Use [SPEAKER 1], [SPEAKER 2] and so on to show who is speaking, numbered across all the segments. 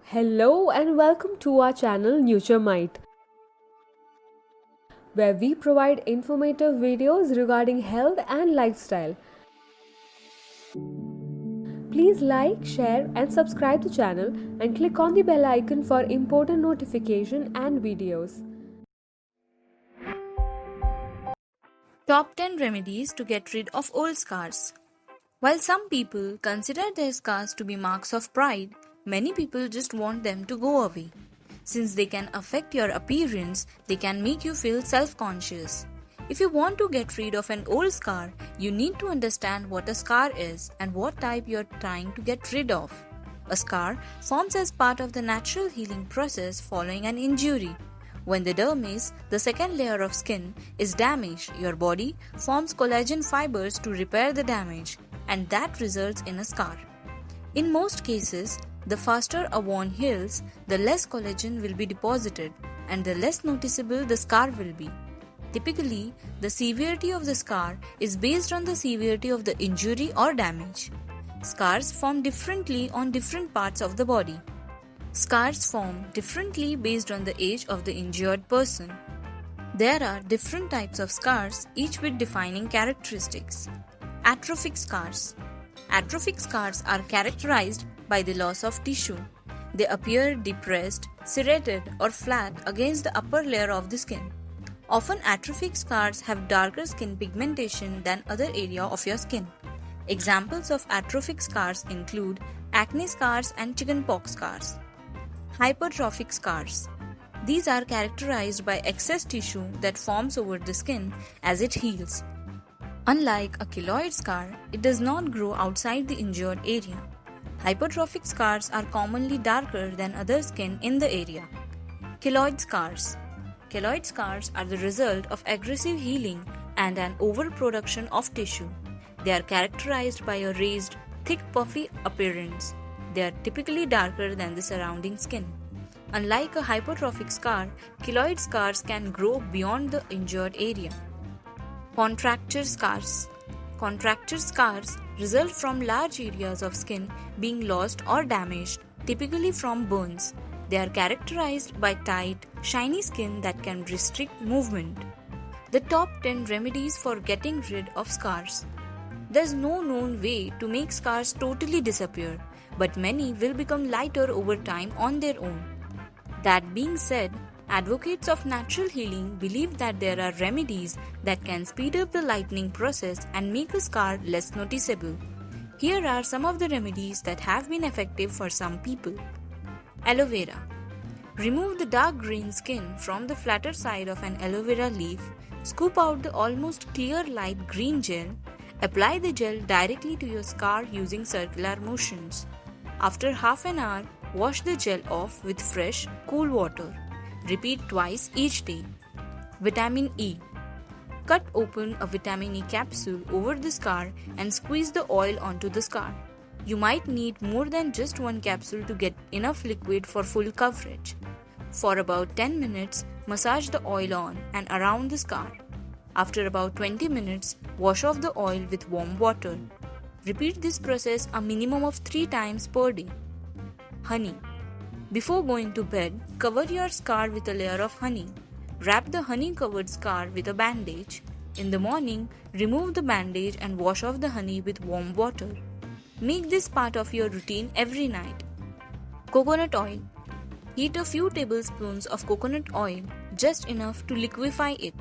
[SPEAKER 1] Hello and welcome to our channel NutureMite, where we provide informative videos regarding health and lifestyle. Please like, share and subscribe the channel and click on the bell icon for important notification and videos.
[SPEAKER 2] Top 10 remedies to get rid of old scars. While some people consider their scars to be marks of pride, many people just want them to go away. Since they can affect your appearance, they can make you feel self-conscious. If you want to get rid of an old scar, you need to understand what a scar is and what type you're trying to get rid of. A scar forms as part of the natural healing process following an injury. When the dermis, the second layer of skin, is damaged, your body forms collagen fibers to repair the damage, and that results in a scar. In most cases, the faster a wound heals, the less collagen will be deposited, and the less noticeable the scar will be. Typically, the severity of the scar is based on the severity of the injury or damage. Scars form differently on different parts of the body. Scars form differently based on the age of the injured person. There are different types of scars, each with defining characteristics. Atrophic scars. Atrophic scars are characterized by the loss of tissue. They appear depressed, serrated, or flat against the upper layer of the skin. Often, atrophic scars have darker skin pigmentation than other area of your skin. Examples of atrophic scars include acne scars and chickenpox scars. Hypertrophic scars. These are characterized by excess tissue that forms over the skin as it heals. Unlike a keloid scar, it does not grow outside the injured area. Hypertrophic scars are commonly darker than other skin in the area. Keloid scars. Keloid scars are the result of aggressive healing and an overproduction of tissue. They are characterized by a raised, thick, puffy appearance. They are typically darker than the surrounding skin. Unlike a hypertrophic scar, keloid scars can grow beyond the injured area. Contracture scars. Contracture scars result from large areas of skin being lost or damaged, typically from burns. They are characterized by tight, shiny skin that can restrict movement. The top 10 remedies for getting rid of scars. There's no known way to make scars totally disappear, but many will become lighter over time on their own. That being said, advocates of natural healing believe that there are remedies that can speed up the lightening process and make a scar less noticeable. Here are some of the remedies that have been effective for some people. Aloe vera. Remove the dark green skin from the flatter side of an aloe vera leaf, scoop out the almost clear light green gel, apply the gel directly to your scar using circular motions. After half an hour, wash the gel off with fresh, cool water. Repeat twice each day. Vitamin E. Cut open a vitamin E capsule over the scar and squeeze the oil onto the scar. You might need more than just one capsule to get enough liquid for full coverage. For about 10 minutes, massage the oil on and around the scar. After about 20 minutes, wash off the oil with warm water. Repeat this process a minimum of 3 times per day. Honey. Before going to bed, cover your scar with a layer of honey. Wrap the honey-covered scar with a bandage. In the morning, remove the bandage and wash off the honey with warm water. Make this part of your routine every night. Coconut oil. Heat a few tablespoons of coconut oil, just enough to liquefy it.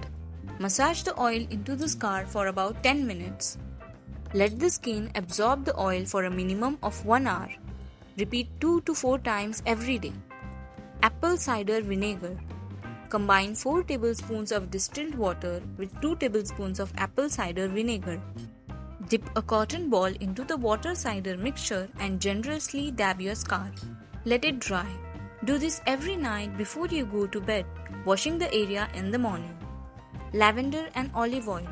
[SPEAKER 2] Massage the oil into the scar for about 10 minutes. Let the skin absorb the oil for a minimum of 1 hour. Repeat 2 to 4 times every day. Apple cider vinegar. Combine 4 tablespoons of distilled water with 2 tablespoons of apple cider vinegar. Dip a cotton ball into the water cider mixture and generously dab your scar. Let it dry. Do this every night before you go to bed, washing the area in the morning. Lavender and olive oil.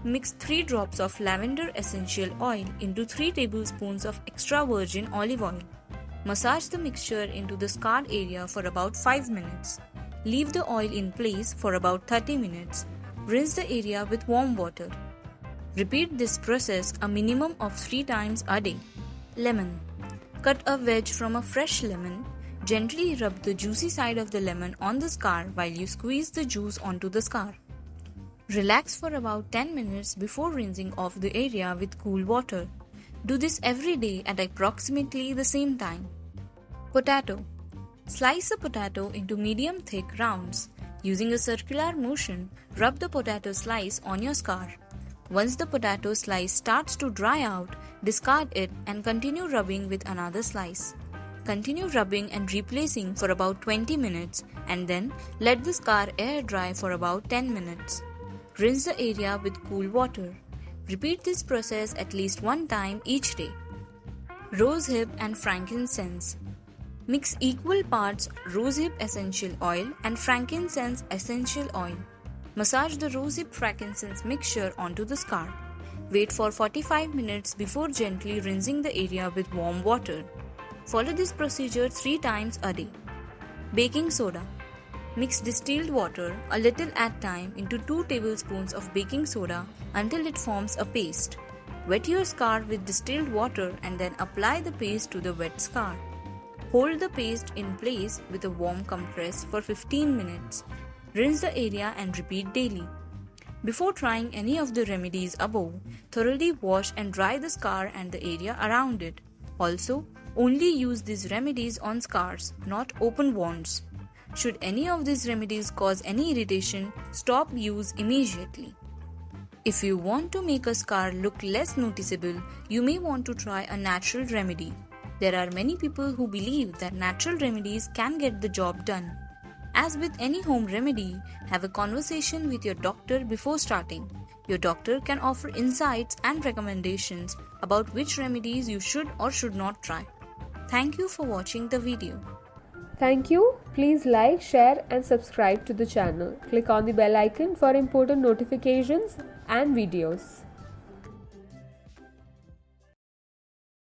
[SPEAKER 2] Mix 3 drops of lavender essential oil into 3 tablespoons of extra virgin olive oil. Massage the mixture into the scarred area for about 5 minutes. Leave the oil in place for about 30 minutes. Rinse the area with warm water. Repeat this process a minimum of 3 times a day. Lemon. Cut a wedge from a fresh lemon. Gently rub the juicy side of the lemon on the scar while you squeeze the juice onto the scar. Relax for about 10 minutes before rinsing off the area with cool water. Do this every day at approximately the same time. Potato. Slice a potato into medium thick rounds. Using a circular motion, rub the potato slice on your scar. Once the potato slice starts to dry out, discard it and continue rubbing with another slice. Continue rubbing and replacing for about 20 minutes and then let the scar air dry for about 10 minutes. Rinse the area with cool water. Repeat this process at least one time each day. Rosehip and frankincense. Mix equal parts rosehip essential oil and frankincense essential oil. Massage the rosehip frankincense mixture onto the scar. Wait for 45 minutes before gently rinsing the area with warm water. Follow this procedure 3 times a day. Baking soda. Mix distilled water a little at a time into 2 tablespoons of baking soda until it forms a paste. Wet your scar with distilled water and then apply the paste to the wet scar. Hold the paste in place with a warm compress for 15 minutes. Rinse the area and repeat daily. Before trying any of the remedies above, thoroughly wash and dry the scar and the area around it. Also, only use these remedies on scars, not open wounds. Should any of these remedies cause any irritation, stop use immediately. If you want to make a scar look less noticeable, you may want to try a natural remedy. There are many people who believe that natural remedies can get the job done. As with any home remedy, have a conversation with your doctor before starting. Your doctor can offer insights and recommendations about which remedies you should or should not try. Thank you for watching the video.
[SPEAKER 1] Thank you. Please like, share and subscribe to the channel. Click on the bell icon for important notifications and videos.